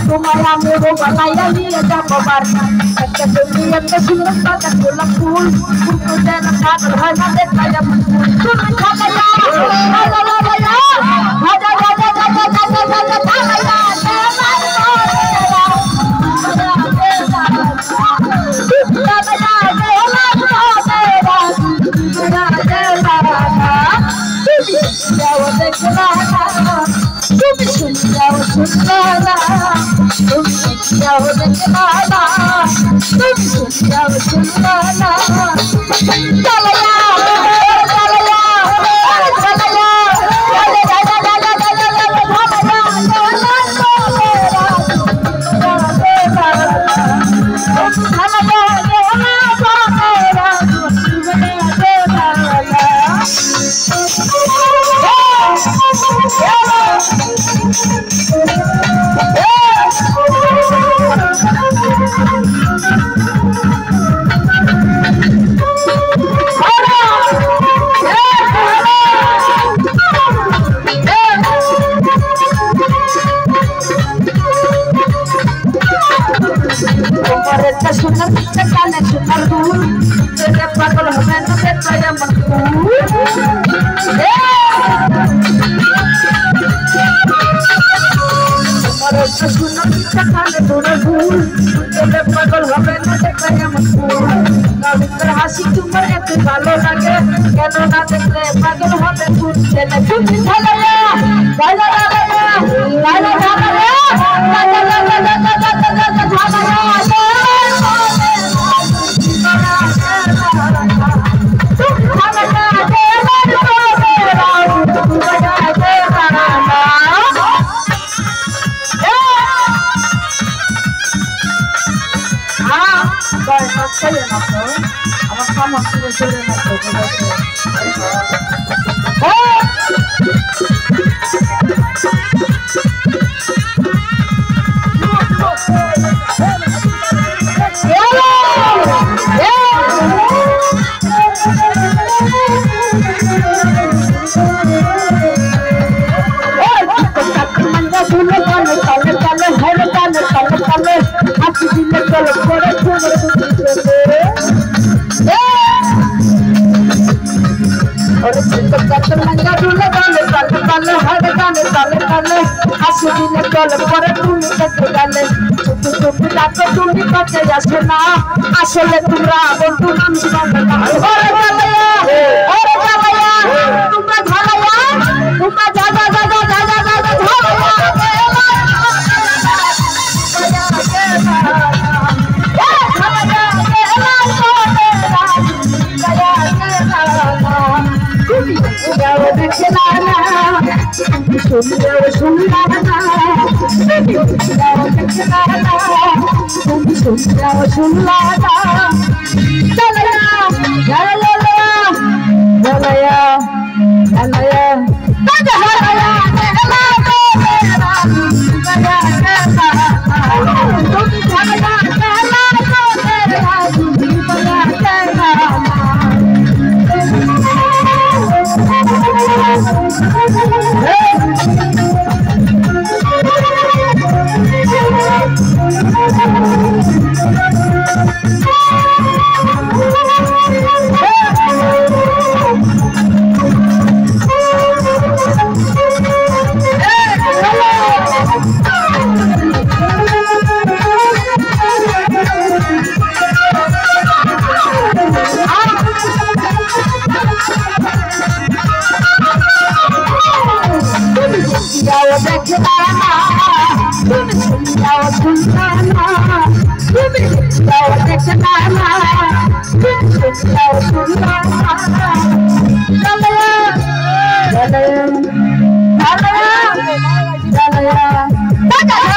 Tumaya muro balaya niya jambabari. Kaya ke surat pada kulak kul. Kuda na kagal hana de kaya mul. Tumay kaya. Hada hada ya. Hada hada hada hada hada hada. আসলে তোমরা বন্ধু মানুষ ওরে জালায়া ওরে জালায়া তোমরা ঝালায়া তোমরা যা যা যা যা যা যা যা ঝালায়া Jalaya, jalaya, jalaya, jalaya.